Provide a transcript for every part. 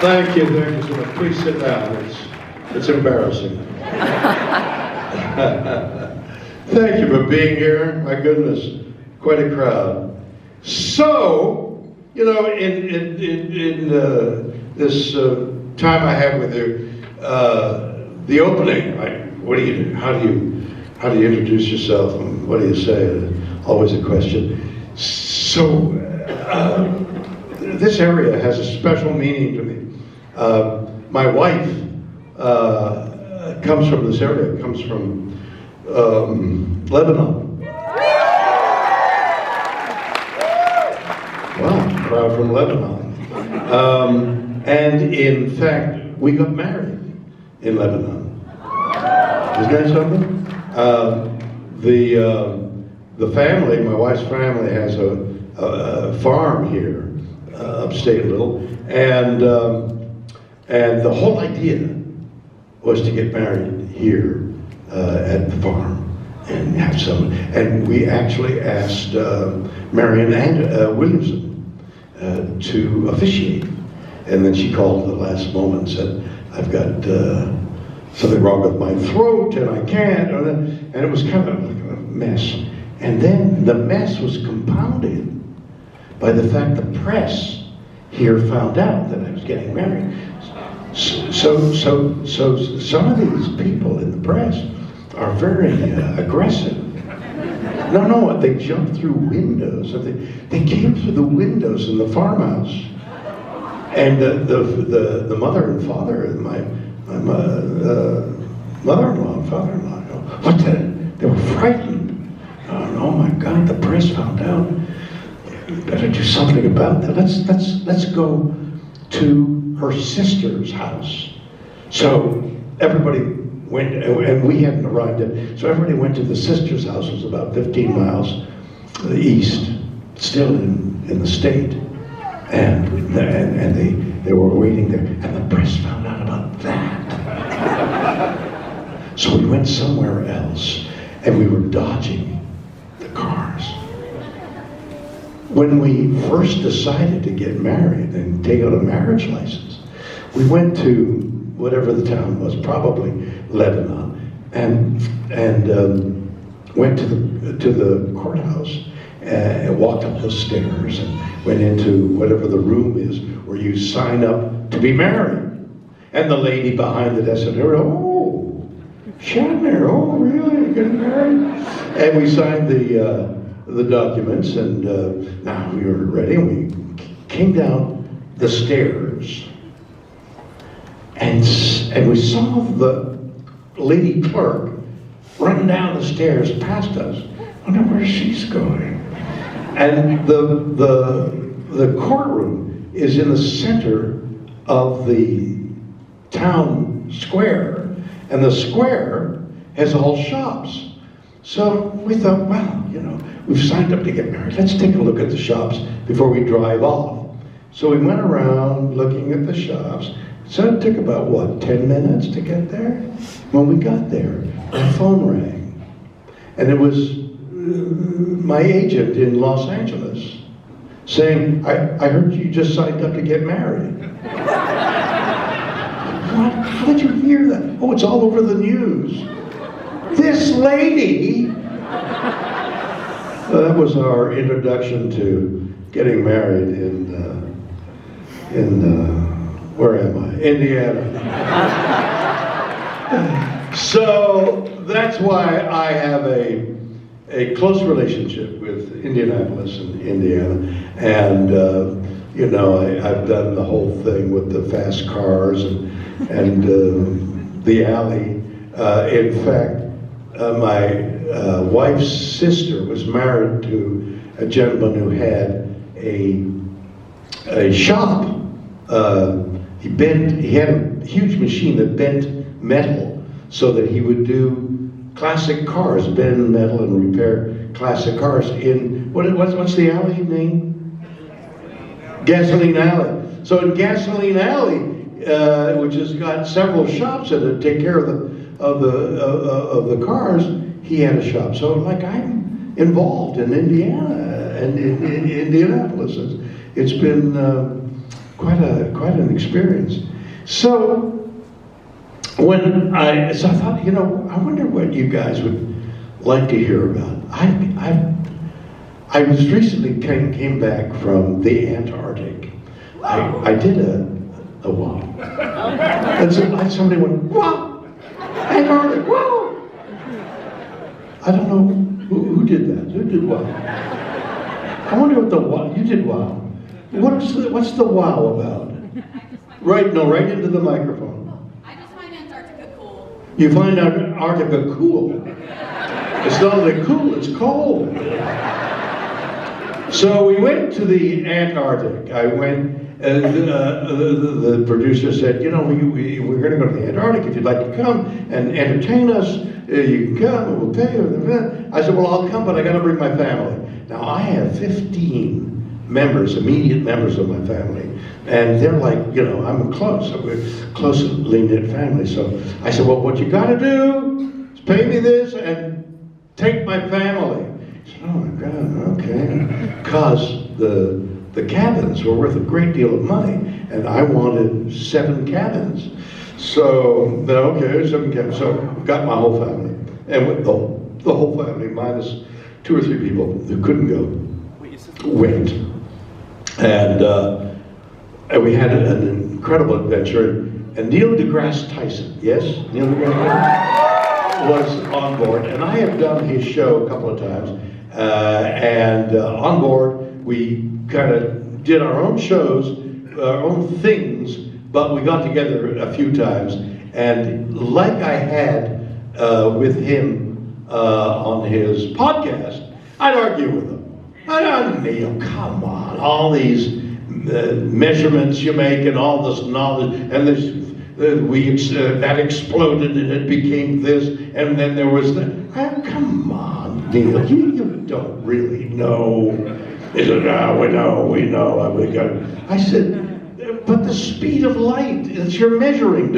Thank you so much. Please sit down. It's embarrassing. Thank you for being here. My goodness, quite a crowd. So, you know, in this time I have with you, the opening. What do you do? How do you introduce yourself? And what do you say? Always a question. So, this area has a special meaning to me. My wife comes from this area. Comes from Lebanon. Wow, crowd from Lebanon. And in fact, we got married in Lebanon. Isn't that something? The family, my wife's family, has a farm here, upstate a little, and the whole idea was to get married here at the farm and have some. And we actually asked Marion Williamson to officiate, and then she called at the last moment and said, "I've got something wrong with my throat and I can't," and it was kind of like a mess. And then the mess was compounded by the fact the press here found out that I was getting married. So some of these people in the press are very aggressive. No, they jumped through windows. They came through the windows in the farmhouse, and the mother and father, my mother-in-law and father-in-law, they were frightened. Oh my God, the press found out. We better do something about that. Let's go to her sister's house. So everybody went, and we hadn't arrived yet. So everybody went to the sister's house. It was about 15 miles east, still in the state, and they were waiting there, and the press found out about that. So we went somewhere else, and we were dodging the cars. When we first decided to get married and take out a marriage license, we went to whatever the town was, probably Lebanon, and went to the courthouse and walked up the stairs and went into whatever the room is where you sign up to be married. And the lady behind the desk said, "Oh, Shatner, oh really, you're getting married?" And we signed the documents, and now we were ready, and we came down the stairs, and we saw the lady clerk running down the stairs past us. I wonder where she's going. And the courtroom is in the center of the town square, and the square has all shops. So we thought, well, you know, we've signed up to get married. Let's take a look at the shops before we drive off. So we went around looking at the shops. So it took about, 10 minutes to get there? When we got there, our phone rang. And it was my agent in Los Angeles saying, I heard you just signed up to get married. What? How did you hear that? Oh, it's all over the news. This lady. That was our introduction to getting married in where am I? Indiana. So that's why I have a close relationship with Indianapolis and Indiana, and you know, I've done the whole thing with the fast cars and the alley. In fact, my wife's sister was married to a gentleman who had a shop. He had a huge machine that bent metal so that he would do classic cars, bend metal and repair classic cars in, what's the alley name? Gasoline Alley. So in Gasoline Alley, which has got several shops in it, take care of the cars, he had a shop. So like, I'm involved in Indiana and in Indianapolis. It's been quite an experience. So I thought, you know, I wonder what you guys would like to hear about. I was recently came back from the Antarctic. I did a wow. And so somebody went, wow, Antarctic, wow. I don't know who did that. Who did wow? I wonder what the wow. You did wow. What's the wow about? Right into the microphone. I just find Antarctica cool. You find Antarctica cool. It's not only cool, it's cold. So we went to the Antarctic. I went. The producer said, you know, we're going to go to the Antarctic. If you'd like to come and entertain us, you can come and we'll pay you. I said, well, I'll come, but I got to bring my family. Now, I have 15 members, immediate members of my family. And they're like, you know, we're a closely knit family. So I said, well, what you got to do is pay me this and take my family. He said, oh my God, okay. Because the cabins were worth a great deal of money, and I wanted 7 cabins. So, okay, 7 cabins. So, got my whole family, and with the whole family minus 2 or 3 people who couldn't go, went, and we had an incredible adventure. And Neil deGrasse Tyson, yes, Neil deGrasse Tyson was on board, and I have done his show a couple of times, and on board we kind of did our own shows, our own things, but we got together a few times. And like I had with him on his podcast, I'd argue with him. Neil, come on, all these measurements you make and all this knowledge, and this that exploded and it became this, and then there was that. Come on, Neil, you don't really know. He said, we know. I said, but the speed of light, it's your measuring.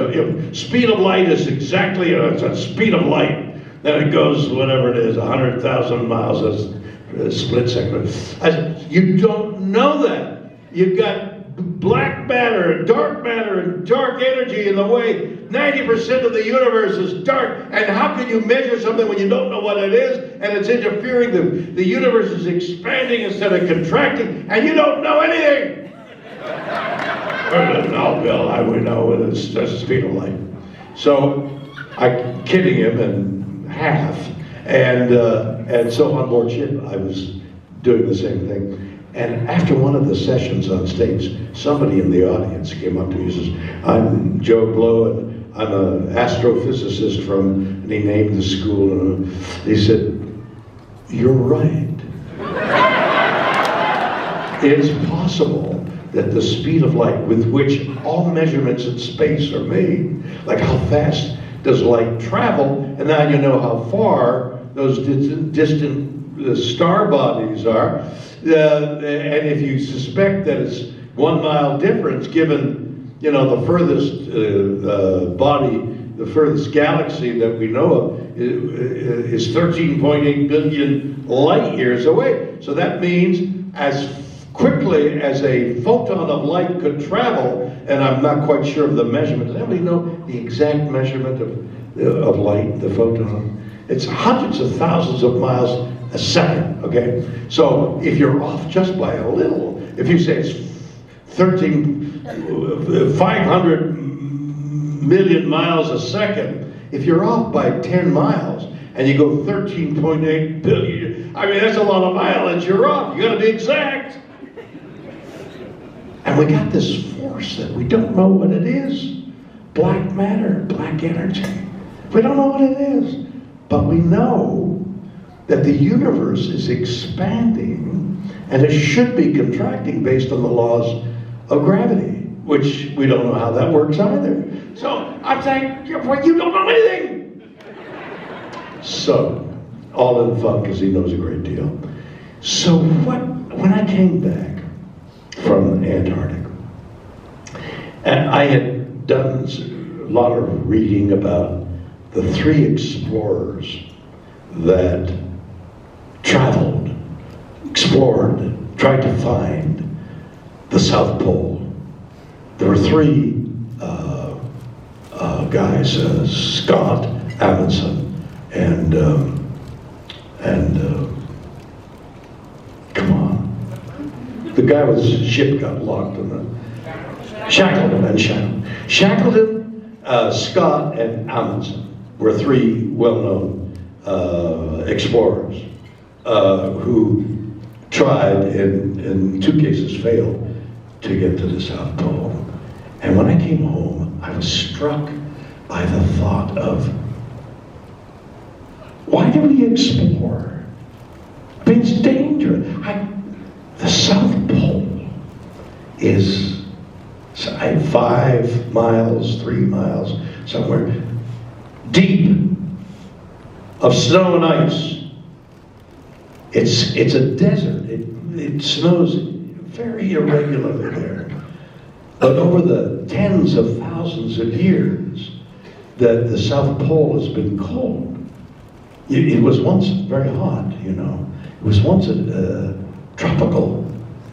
Speed of light is exactly, it's a speed of light. Then it goes, whatever it is, 100,000 miles a split second. I said, you don't know that. You've got black matter and dark energy in the way 90% of the universe is dark. And how can you measure something when you don't know what it is and it's interfering? The universe is expanding instead of contracting, and you don't know anything. No, Bill, we know it's just the speed of light. So I'm kidding him in half, and so on board ship I was doing the same thing. And after one of the sessions on stage, somebody in the audience came up to me and says, I'm Joe Blow, and I'm an astrophysicist and he named the school, and he said, you're right. It's possible that the speed of light with which all measurements in space are made, like how fast does light travel, and now you know how far those distant star bodies are, and if you suspect that it's 1 mile difference, given, you know, the furthest body, the furthest galaxy that we know of is 13.8 billion light years away. So that means as quickly as a photon of light could travel, and I'm not quite sure of the measurement. Does anybody know the exact measurement of light, the photon? It's hundreds of thousands of miles a second, okay? So if you're off just by a little, if you say it's 500 million miles a second, if you're off by 10 miles and you go 13.8 billion, I mean, that's a lot of mileage you're off. You gotta be exact. And we got this force that we don't know what it is. Black matter, black energy. We don't know what it is, but we know that the universe is expanding and it should be contracting based on the laws of gravity, which we don't know how that works either. So I'm saying, you don't know anything. So, all in fun, because he knows a great deal. So when I came back from Antarctica, and I had done a lot of reading about the 3 explorers that traveled, explored, tried to find the South Pole. there were three guys, Scott, Amundsen, and come on, the guy with his ship got locked in the Shackleton, Scott, and Amundsen were three well-known explorers who tried, in two cases failed, to get to the South Pole. And when I came home, I was struck by the thought of, why do we explore? I mean, it's dangerous. The South Pole is 5 miles, 3 miles, somewhere deep of snow and ice. It's a desert. It snows very irregularly there. But over the tens of thousands of years that the South Pole has been cold, it was once very hot, you know. It was once a tropical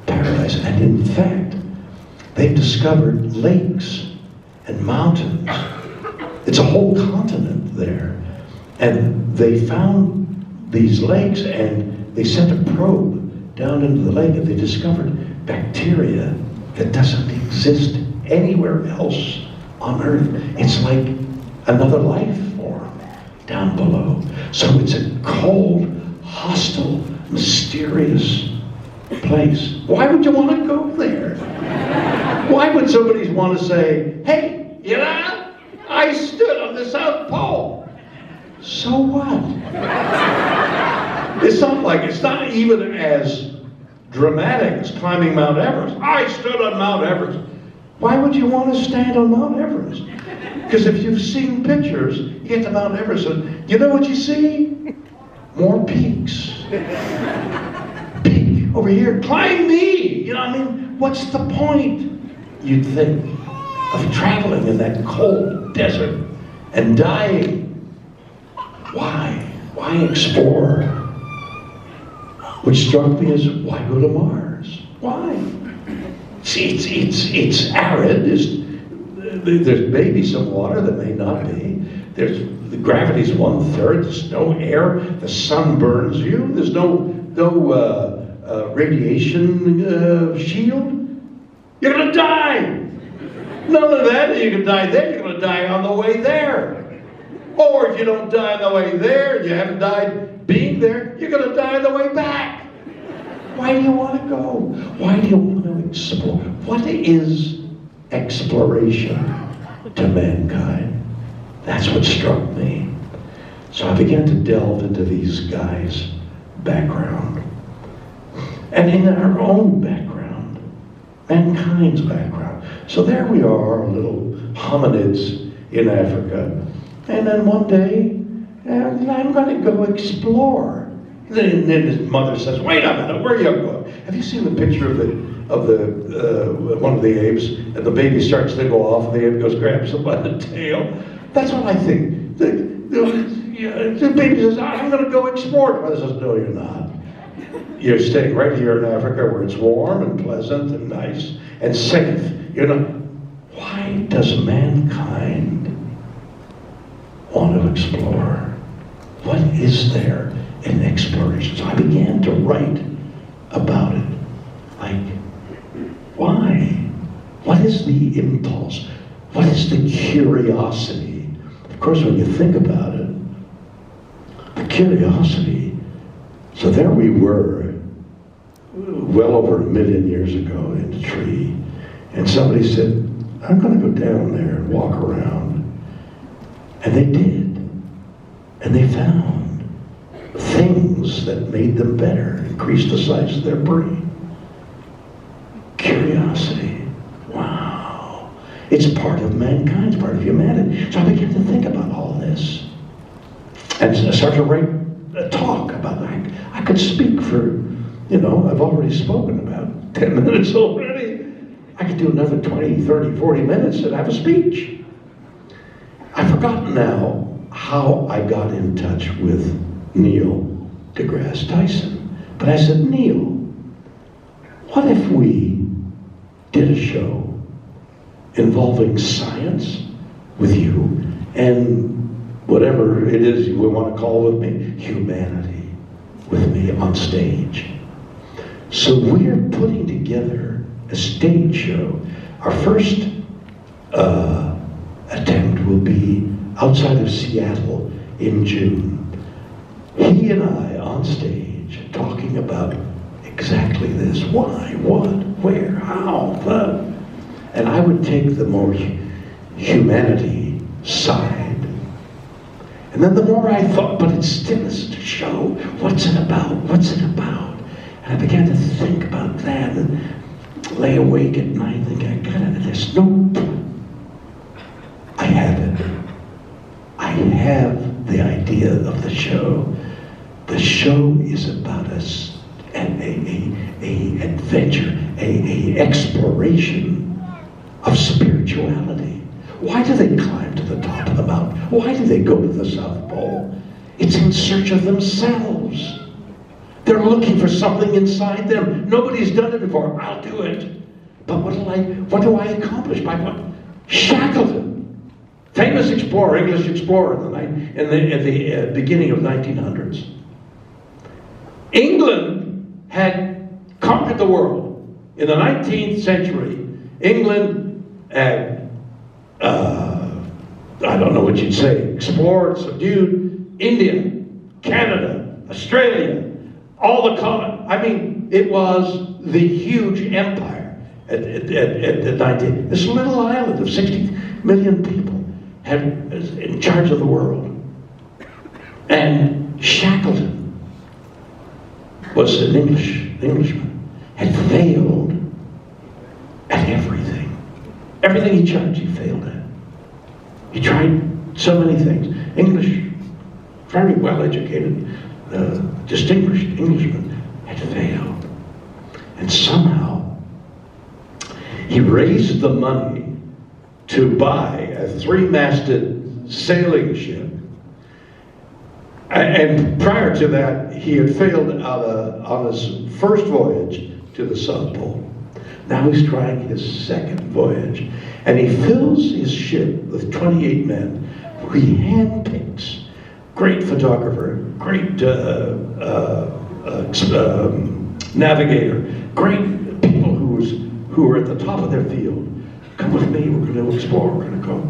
paradise. And in fact, they've discovered lakes and mountains. It's a whole continent there. And they found these lakes, and they sent a probe down into the lake, and they discovered bacteria that doesn't exist anywhere else on Earth. It's like another life form down below. So it's a cold, hostile, mysterious place. Why would you want to go there? Why would somebody want to say, hey, you know, I stood on the South Pole. So what? It's not even as dramatic as climbing Mount Everest. I stood on Mount Everest. Why would you want to stand on Mount Everest? Because if you've seen pictures, you get to Mount Everest and you know what you see? More peaks. Peak over here, climb me! You know what I mean? What's the point, you'd think, of traveling in that cold desert and dying? Why? Why explore? Which struck me as, why go to Mars? Why? See, it's arid. There's maybe some water, that may not be. The gravity's 1/3. There's no air. The sun burns you. There's no radiation shield. You're gonna die. None of that. You can die there. You're gonna die on the way there. Or if you don't die on the way there, you haven't died being there, you're going to die on the way back. Why do you want to go? Why do you want to explore? What is exploration to mankind? That's what struck me. So I began to delve into these guys' background. And in our own background, mankind's background. So there we are, little hominids in Africa. And then one day, I'm going to go explore. Then his mother says, "Wait a minute, where are you going?" Have you seen the picture of the one of the apes, and the baby starts to go off, and the ape goes grabs him by the tail? That's what I think. The baby says, "I'm going to go explore." The mother says, "No, you're not. You're staying right here in Africa, where it's warm and pleasant and nice and safe. You're not." Why does mankind want to explore? What is there in exploration? So I began to write about it. Like, why? What is the impulse? What is the curiosity? Of course, when you think about it, the curiosity. So there we were, well over 1 million years ago in a tree, and somebody said, "I'm going to go down there and walk around." And they did. And they found things that made them better, increased the size of their brain. Curiosity. Wow. It's part of mankind, it's part of humanity. So I began to think about all this. And I started to write a talk about it. I could speak for, I've already spoken about 10 minutes already. I could do another 20, 30, 40 minutes and have a speech. I've forgotten now how I got in touch with Neil deGrasse Tyson. But I said, "Neil, what if we did a show involving science with you and whatever it is you want to call with me, humanity with me on stage. So we're putting together a stage show. Our first attempt will be outside of Seattle in June. He and I on stage talking about exactly this. Why, what, where, how, the. And I would take the more humanity side. And then the more I thought, but it's still a show. What's it about? What's it about? And I began to think about that and lay awake at night and think, I got it. There's no. I have it. I have the idea of the show. The show is about us, a adventure, a exploration of spirituality. Why do they climb to the top of the mountain? Why do they go to the South Pole? It's in search of themselves. They're looking for something inside them. Nobody's done it before. I'll do it. But what do I accomplish by what? Shackleton, famous explorer, English explorer in the beginning of 1900s. England had conquered the world. In the 19th century, England had, I don't know what you'd say, explored, subdued India, Canada, Australia, all the continent. I mean, it was the huge empire at 19. This little island of 60 million people had in charge of the world. And Shackleton was an Englishman, had failed at everything. Everything he tried, he failed at. He tried so many things. English, very well educated, distinguished Englishman, had failed. And somehow, he raised the money to buy a 3-masted sailing ship. And prior to that, he had failed on his first voyage to the South Pole. Now he's trying his second voyage. And he fills his ship with 28 men who he handpicks. Great photographer, great navigator, great people who are at the top of their field. Come with me, we're going to explore, we're going to go.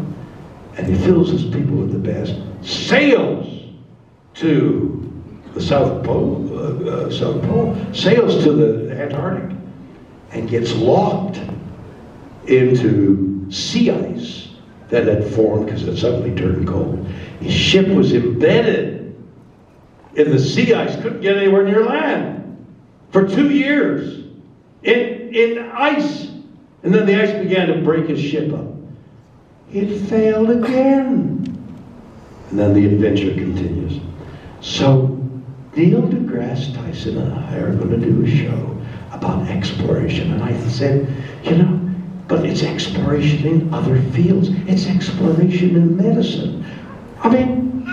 And he fills his people with the best, sails to the South Pole, sails to the Antarctic, and gets locked into sea ice that had formed because it suddenly turned cold. His ship was embedded in the sea ice, couldn't get anywhere near land for 2 years in ice. And then the ice began to break his ship up. It failed again. And then the adventure continues. So Neil deGrasse Tyson and I are going to do a show about exploration. And I said, but it's exploration in other fields. It's exploration in medicine. I mean,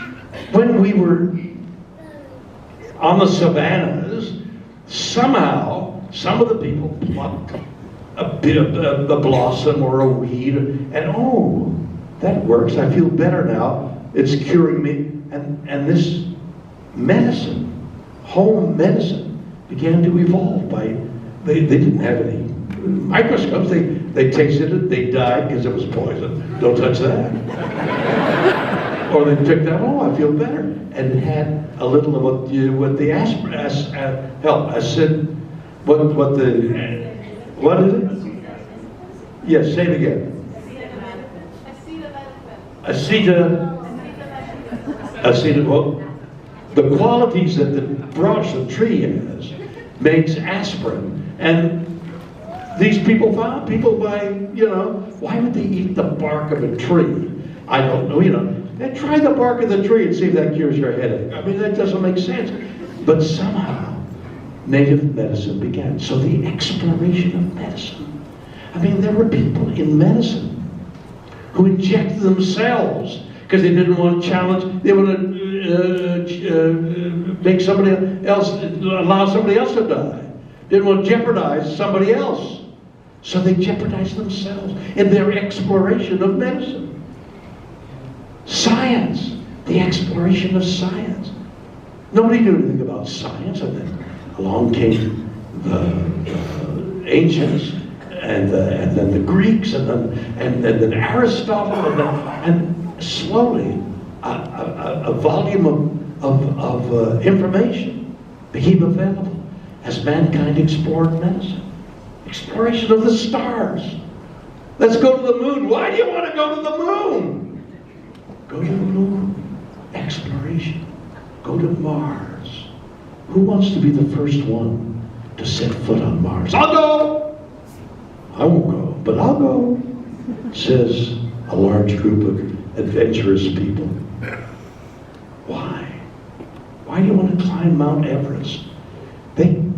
when we were on the savannas, somehow some of the people plucked a bit of the blossom or a weed, and that works. I feel better now. It's curing me. And this medicine, home medicine, began to evolve they didn't have any microscopes. They tasted it, they died because it was poison. Don't touch that. Or they picked out, I feel better. And it had a little of what the aspirin help. I said, what is it? Yes, say it again. The qualities that the branch of the tree has makes aspirin. And these people found, why would they eat the bark of a tree? I don't know, And try the bark of the tree and see if that cures your headache. I mean, that doesn't make sense. But somehow, native medicine began. So the exploration of medicine. I mean, there were people in medicine who injected themselves because they didn't want to challenge, they want to make somebody else, allow somebody else to die. Didn't want to jeopardize somebody else. So they jeopardize themselves in their exploration of medicine. Science, the exploration of science. Nobody knew anything about science, and then along came the ancients, and then the Greeks, and then Aristotle, and slowly a volume of information became available as mankind explored medicine. Exploration of the stars. Let's go to the moon. Why do you want to go to the moon? Go to the moon. Exploration. Go to Mars. Who wants to be the first one to set foot on Mars? I'll go! I won't go, but I'll go, says a large group of adventurous people. Why? Why do you want to climb Mount Everest?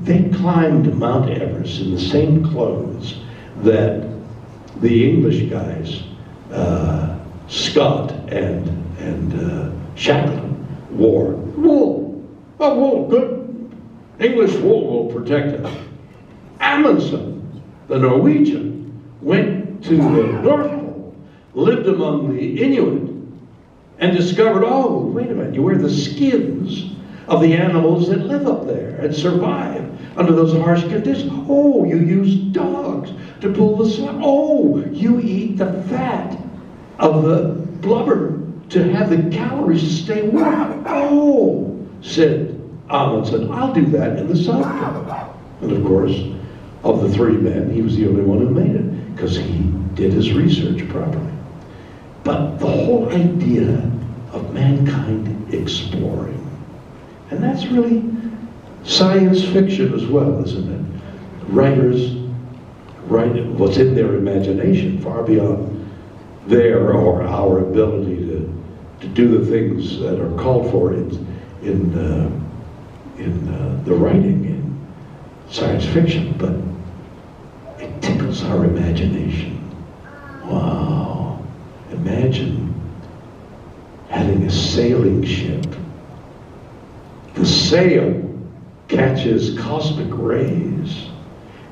They climbed Mount Everest in the same clothes that the English guys, Scott and Shatner, wore. Wool. Oh, wool. Good. English wool will protect us. Amundsen, the Norwegian, went to the North Pole, lived among the Inuit, and discovered, oh, wait a minute, you wear the skins of the animals that live up there and survive under those harsh conditions. Oh, you use dogs to pull the snow. Oh, you eat the fat of the blubber to have the calories to stay warm. Oh, said Amundsen, I'll do that in the South Pole. And of course, of the three men, he was the only one who made it because he did his research properly. But the whole idea of mankind exploring, and that's really science fiction as well, isn't it? Writers write what's in their imagination, far beyond their or our ability to do the things that are called for in the writing in science fiction, but it tickles our imagination. Wow. Imagine having a sailing ship. The sail catches cosmic rays,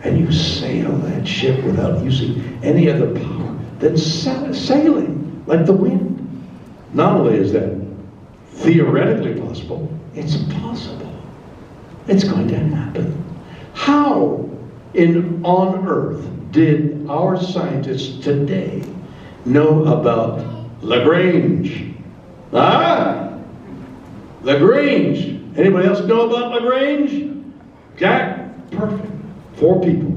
and you sail that ship without using any other power than sailing like the wind. Not only is that theoretically possible, it's possible. It's going to happen. How on earth did our scientists today know about Lagrange? Lagrange. Anybody else know about Lagrange? Jack? Perfect. 4 people.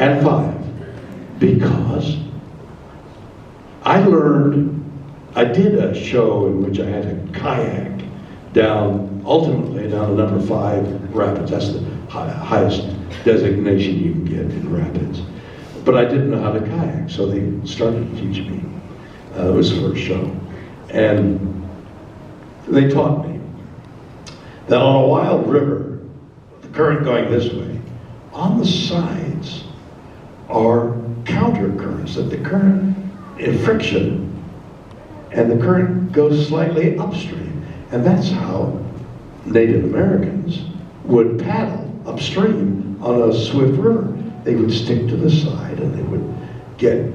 And 5. Because I did a show in which I had a kayak ultimately down the number 5 rapids. That's the highest designation you can get in rapids. But I didn't know how to kayak, so they started to teach me. It was the first show. And they taught me that on a wild river, the current going this way, on the sides are counter currents, that the current in friction and the current goes slightly upstream. And that's how Native Americans would paddle upstream on a swift river. They would stick to the side and they would get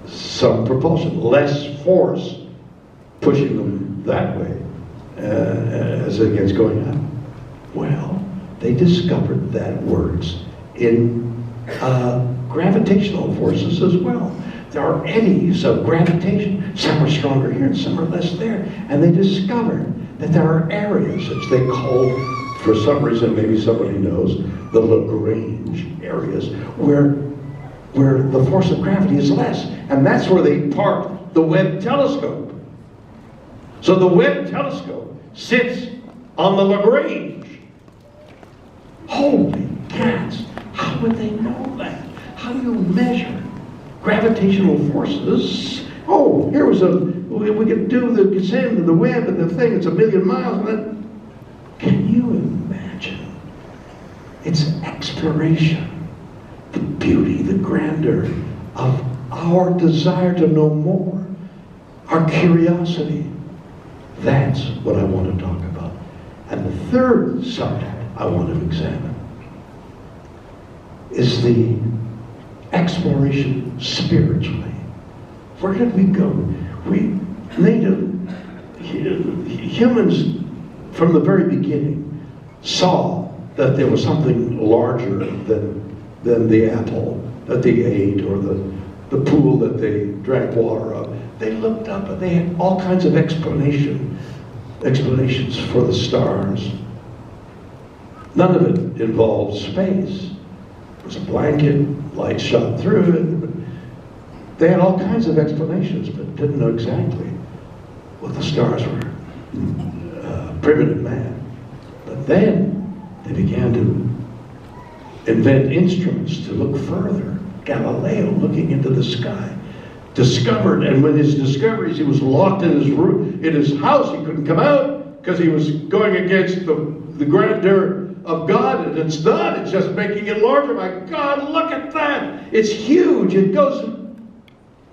some propulsion, less force pushing them that way as against going up. Well, they discovered that works in gravitational forces as well. There are eddies of gravitation. Some are stronger here and some are less there. And they discovered that there are areas, which they call, for some reason, maybe somebody knows, the Lagrange areas, where the force of gravity is less. And that's where they parked the Webb telescope. So the Webb telescope sits on the Lagrange. Holy cats, how would they know that? How do you measure gravitational forces? Oh, here was we could send the Webb and the thing, it's 1 million miles. And then, can you imagine? It's exploration, the beauty, the grandeur of our desire to know more, our curiosity. That's what I want to talk about. And the third subject I want to examine is the exploration spiritually. Where did we go? We humans from the very beginning saw that there was something larger than the apple that they ate or the pool that they drank water of. They looked up and they had all kinds of explanations for the stars. None of it involved space. It was a blanket, light shot through it. They had all kinds of explanations, but didn't know exactly what the stars were. Primitive man. But then they began to invent instruments to look further. Galileo, looking into the sky, discovered, and with his discoveries, he was locked in his room, in his house. He couldn't come out because he was going against the grandeur of God, and it's not. It's just making it larger. My God, look at that! It's huge. It goes.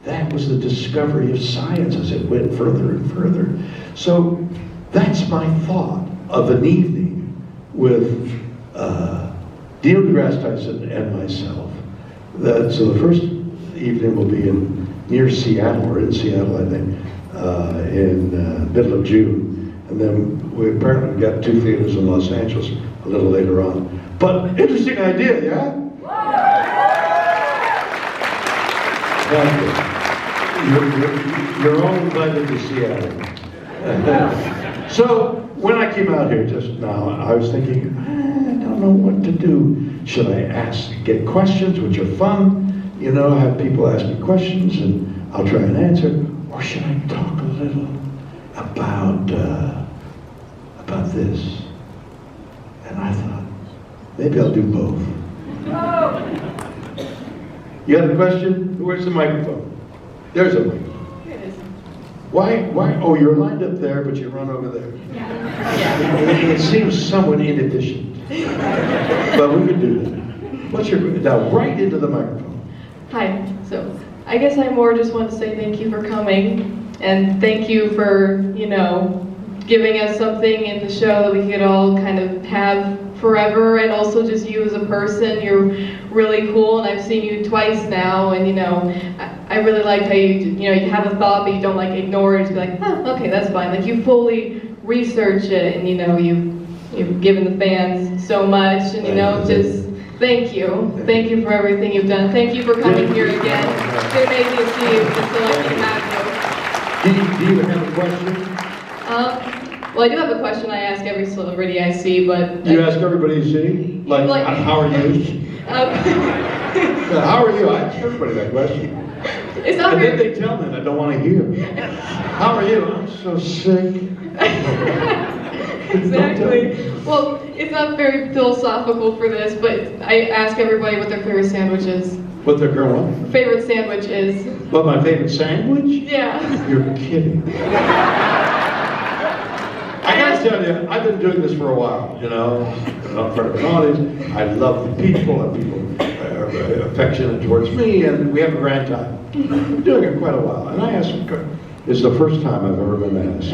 That was the discovery of science as it went further and further. So that's my thought of an evening with Neil deGrasse Tyson and myself. So the first evening will be near Seattle, or in Seattle, I think, in middle of June. And then we apparently got 2 theaters in Los Angeles a little later on. But interesting idea, yeah? Thank you. You're all invited to Seattle. So when I came out here just now, I was thinking, I don't know what to do. Should I get questions, which are fun, have people ask me questions and I'll try and answer, or should I talk a little about this? And I thought, maybe I'll do both. You got a question? Where's the microphone? There's a microphone. Here it is. Why? Oh, you're lined up there, but you run over there. Yeah. It seems somewhat inefficient. But we can do that. What's your, now right into the microphone. Hi, so I guess I more just want to say thank you for coming, and thank you for, giving us something in the show that we could all kind of have forever, and also just you as a person. You're really cool, and I've seen you twice now, and I really like how you have a thought, but you don't ignore it, just be like, oh, okay, that's fine. Like you fully research it, and you've given the fans so much, and just thank you. Thank you for everything you've done. Thank you for coming here again. It's been amazing to see you, just to let me have you. Do you have a question? Well, I do have a question I ask every celebrity I see, but... You ask everybody you see? Like how are you? How are you? I ask everybody that question. It's not and very... then they tell me and I don't want to hear. How are you? I'm so sick. Exactly. Well, it's not very philosophical for this, but I ask everybody what their favorite sandwich is. What their girl? Favorite sandwich is? What, my favorite sandwich? Yeah. You're kidding. I gotta tell you, I've been doing this for a while, in front of an audience. I love the people, and people are affectionate towards me, and we have a grand time. I've been doing it quite a while, and I asked, it's the first time I've ever been asked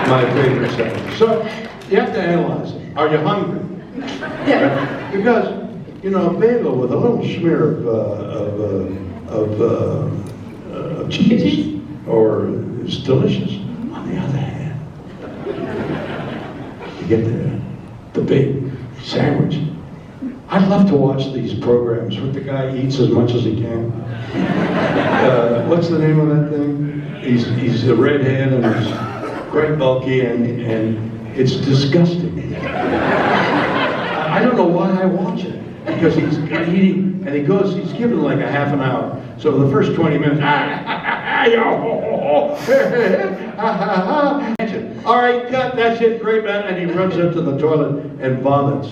my favorite sandwich. So, you have to analyze it. Are you hungry? Yeah. Because, a bagel with a little smear of cheese, or it's delicious. On the other hand, you get the big sandwich. I love to watch these programs where the guy eats as much as he can. What's the name of that thing? He's a redhead and he's quite bulky and it's disgusting. I don't know why I watch it. Because he's eating, and he's given like a half an hour. So the first 20 minutes, all right, cut, that's it, great man. And he runs up to the toilet and vomits.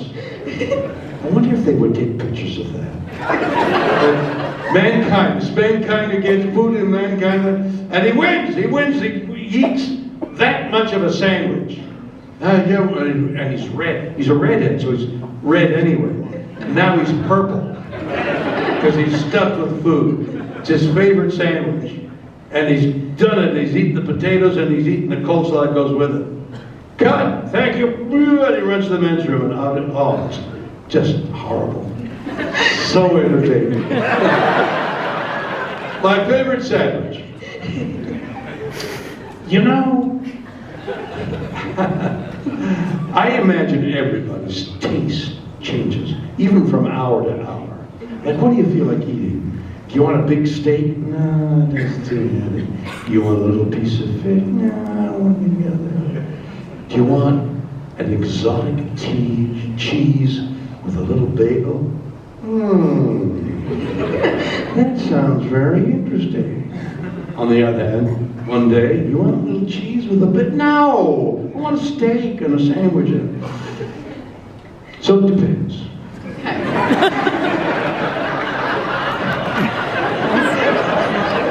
I wonder if they would take pictures of that. Mankind against food and mankind, and he wins, he eats that much of a sandwich. And he's red, he's a redhead, so he's red anyway. Now he's purple because he's stuffed with food. It's his favorite sandwich. And he's done it. He's eaten the potatoes and he's eaten the coleslaw that goes with it. Cut! Thank you! And he runs to the men's room and out. Oh, it's just horrible. So entertaining. My favorite sandwich. You know, I imagine everybody's taste changes, even from hour to hour. Like, what do you feel like eating? Do you want a big steak? No, that's too heavy. Do you want a little piece of fish? No, I don't want any of that. Do you want an exotic cheese with a little bagel? That sounds very interesting. On the other hand, one day, you want a little cheese with a bit? No! I want a steak and a sandwich in it. So it depends.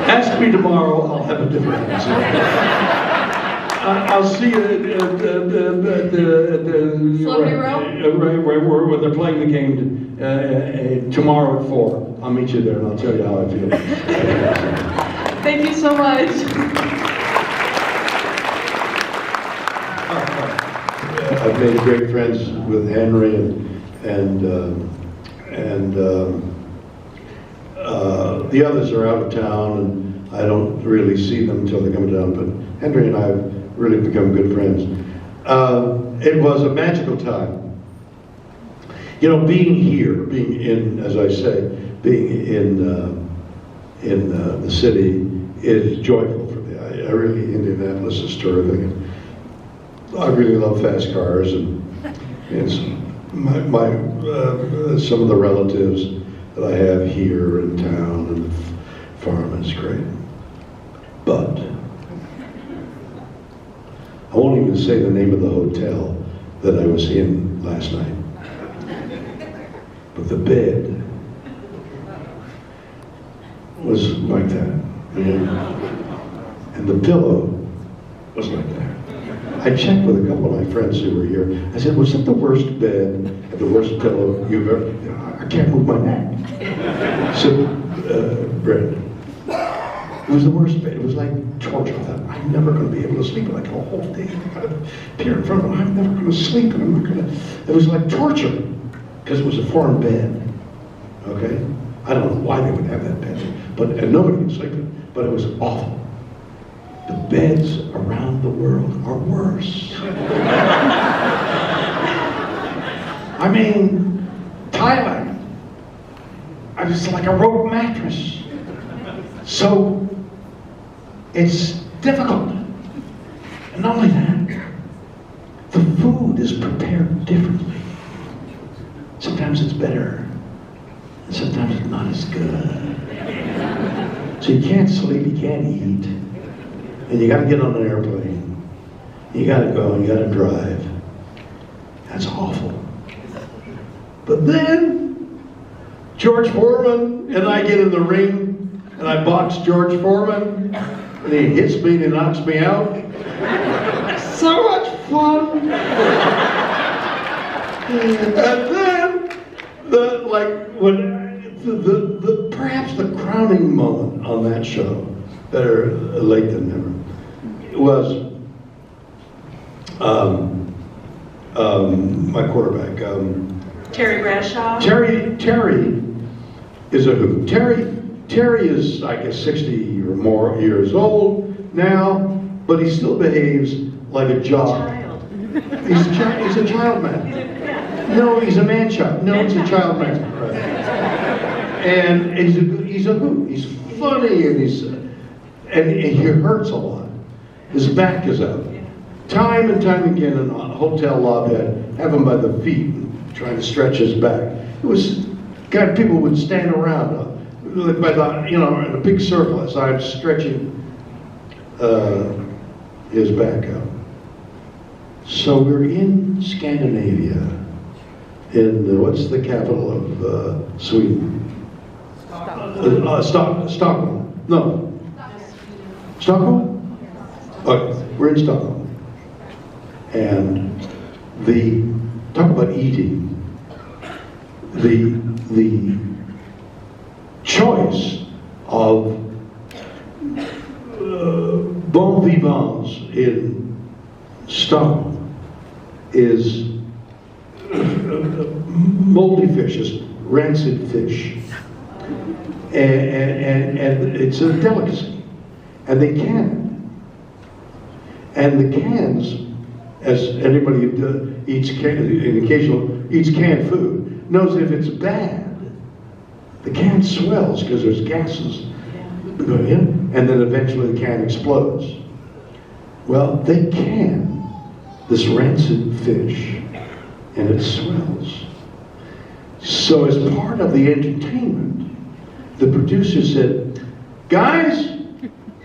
Ask me tomorrow, I'll have a different answer. I'll see you at the Celebrity Row? where they're playing the game tomorrow at 4. I'll meet you there and I'll tell you how I feel. Thank you so much. I've made great friends with Henry and the others are out of town, and I don't really see them until they come down. But Henry and I have really become good friends. It was a magical time. You know, being here, being in, as I say, being in the city is joyful for me. I really, Indianapolis is terrific. I really love fast cars, and some of the relatives that I have here in town and the farm is great. But I won't even say the name of the hotel that I was in last night. But the bed was like that. And the pillow was like that. I checked with a couple of my friends who were here. I said, was it the worst bed and the worst pillow you've ever... I can't move my neck. So, Brad, it was the worst bed. It was like torture. I thought, I'm never going to be able to sleep like a whole day. I got to appear in front of them. I'm never going to sleep, and I'm not going to... It was like torture, because it was a foreign bed. Okay? I don't know why they would have that bed, and nobody could sleep in it, but it was awful. The beds around the world are worse. I mean, Thailand, I was like a rope mattress. So, it's difficult. And not only that, the food is prepared differently. Sometimes it's better, and sometimes it's not as good. So you can't sleep, you can't eat. And you got to get on an airplane. You got to go, you got to drive. That's awful. But then, George Foreman and I get in the ring, and I box George Foreman, and he hits me and he knocks me out. So much fun! And then, perhaps the crowning moment on that show, better late than never, was my quarterback. Terry Bradshaw. Terry is a hoot. Terry is, I guess, 60 or more years old now, but he still behaves like a jock. He's a child man. No, he's a man child. No, he's a child man. Right. And he's a hoot. He's funny, and he hurts a lot. His back is out. Time and time again in a hotel lobby, I'd have him by the feet, trying to stretch his back. It was, God, people would stand around by the, in a big circle as I'm stretching his back out. So we're in Scandinavia, in what's the capital of Sweden? Stockholm. No. Stockholm? Okay, we're in Stockholm. And talk about eating, the choice of bon vivants in Stockholm is moldy fish, rancid fish. And it's a delicacy. And they can it. And the cans, as anybody who eats canned food, knows if it's bad, the can swells because there's gases going in, and then eventually the can explodes. Well, they can this rancid fish, and it swells. So as part of the entertainment, the producer said, guys,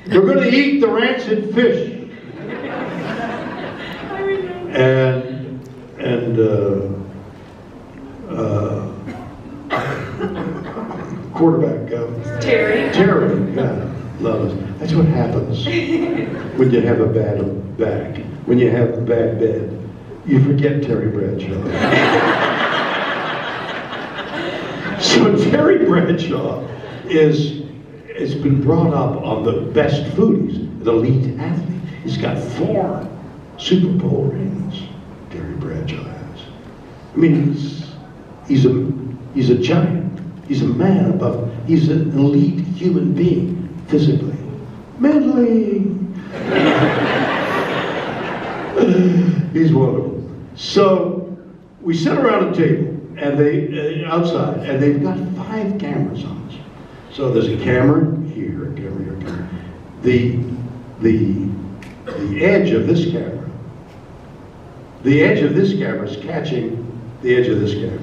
we're going to eat the rancid fish. Quarterback. Terry. Terry, yeah, love it. That's what happens when you have a bad back, when you have a bad bed. You forget Terry Bradshaw. So Terry Bradshaw has been brought up on the best foodies, the elite athlete. He's got 4 Super Bowl rings. Terry Bradshaw has. I mean, he's a giant. He's a man above. He's an elite human being, physically, mentally. He's wonderful. So we sit around a table, and they outside, and they've got 5 cameras on us. So there's a camera here, a camera here, a camera. The edge of this camera. The edge of this camera is catching the edge of this camera.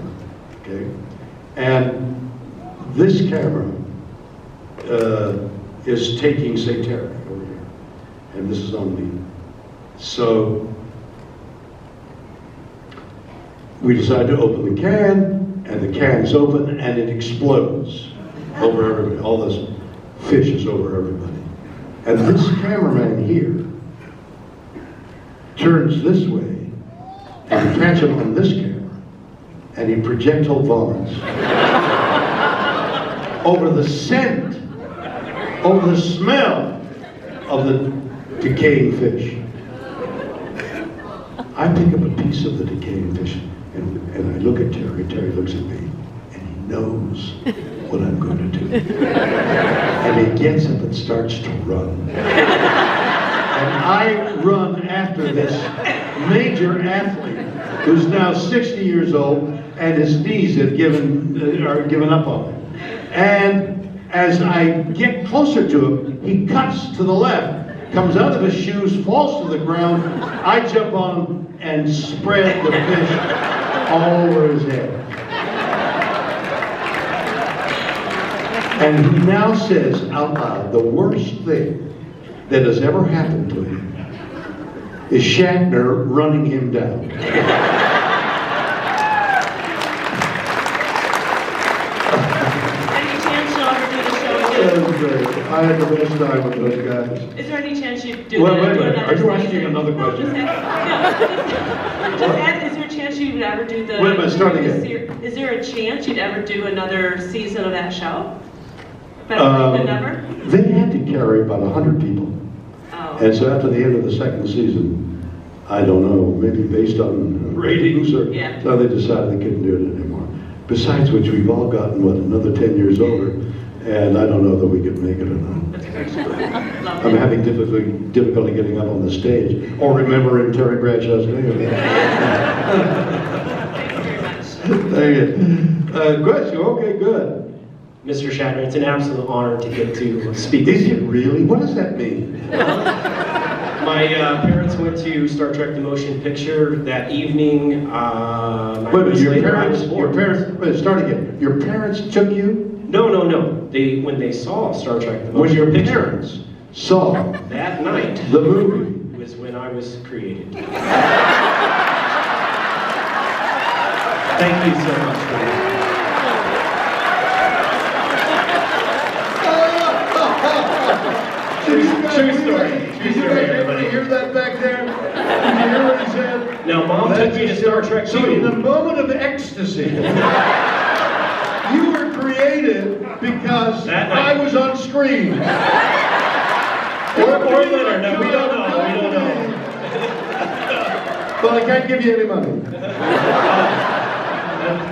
Okay, and this camera is taking, say, Terry over here, and this is on me. So we decide to open the can, and the can's open, and it explodes over everybody. All this fish is over everybody. And this cameraman here turns this way, and he catches him on this camera, and he projectile vomits over the scent, over the smell of the decaying fish. I pick up a piece of the decaying fish, and I look at Terry. Terry looks at me, and he knows what I'm going to do. And he gets up and starts to run. And I run after this major athlete who's now 60 years old, and his knees have given up on him. And as I get closer to him, he cuts to the left, comes out of his shoes, falls to the ground. I jump on him and spread the fish all over his head. And he now says out loud, the worst thing that has ever happened to him is Shatner running him down. Any chance you'll ever do the show again? That was great. I had the best time with those guys. Is there any chance you'd do Well, wait a do minute. another Are you season? asking another question? Is there a chance you'd ever do the... Wait a minute, start again. Is there a chance you'd ever do another season of that show? Better than never? They had to carry about 100 people. Oh. And so after the end of the second season, I don't know, maybe based on ratings or Yeah. so, they decided they couldn't do it anymore. Besides which, we've all gotten, another 10 years older, and I don't know that we could make it or not. That's a great show. Love I'm it. having difficulty getting up on the stage or remembering Terry Bradshaw's name. Thank you very much. Thank you. Question, okay, good. Mr. Shatner, it's an absolute honor to get to speak Is with it you. really? What does that mean? My parents went to Star Trek The Motion Picture that evening. Wait a minute, your parents, wait, start again. Your parents took you? No. When they saw Star Trek The When Motion your Picture parents saw that night the movie. was when I was created. Thank you so much for that. True story. Did everybody hear that back there? Did you hear what he said? Now, Mom took me to Star Trek So in the 2. moment of ecstasy, you were created because That night. I was on screen. Or later. No, we don't know. We don't know. Well, I can't give you any money.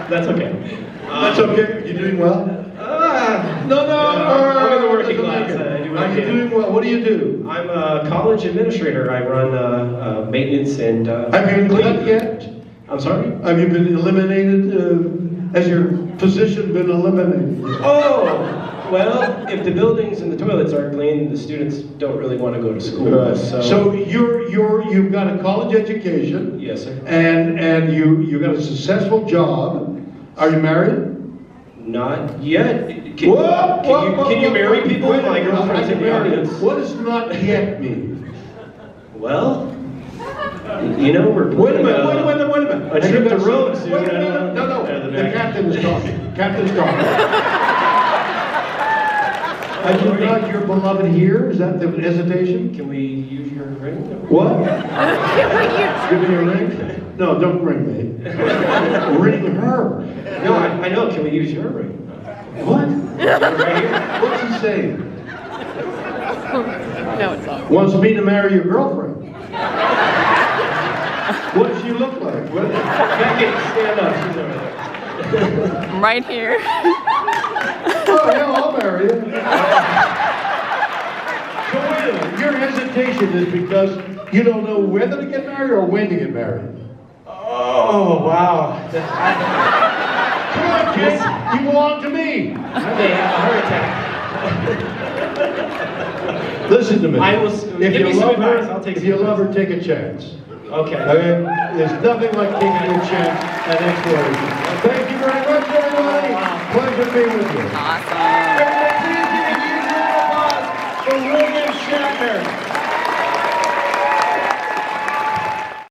That's okay. That's okay. You're doing well. No. I'm in the working class. I do what I You're can. doing well. What do you do? I'm a college administrator. I run maintenance and Have you been cut yet? I'm sorry? Have you been eliminated? Has your position been eliminated? Oh, well, if the buildings and the toilets aren't clean, the students don't really want to go to school. So you've got a college education. Yes, sir. And you got a successful job. Are you married? Not yet. Can you marry people? My girlfriend's in the audience. What does not yet mean? Well, you know, we're Wait a minute. a trip to Rome soon. Wait a minute. No. The captain is talking. Captain's talking. Have you got your beloved here? Is that the hesitation? Can we use your ring? What? Give me your ring? No, don't ring me. Ring her. No, I know. Can we use your ring? What? Right here. What's he saying? No, it's not. Wants me to marry your girlfriend. What does she look like? What? Becky, stand up. She's over there. I'm right here. Oh, hell, I'll marry you. So wait a minute. Your hesitation is because you don't know whether to get married or when to get married. Oh, wow. Come on, kid. You belong to me. I may have a heart attack. Listen to me. I will. If Give you me some love advice. her, I'll take if some you advice. love her, take a chance. Okay. Okay? There's nothing like taking a chance at exploration. Thank you very much, everybody. Pleasure being with you. Awesome.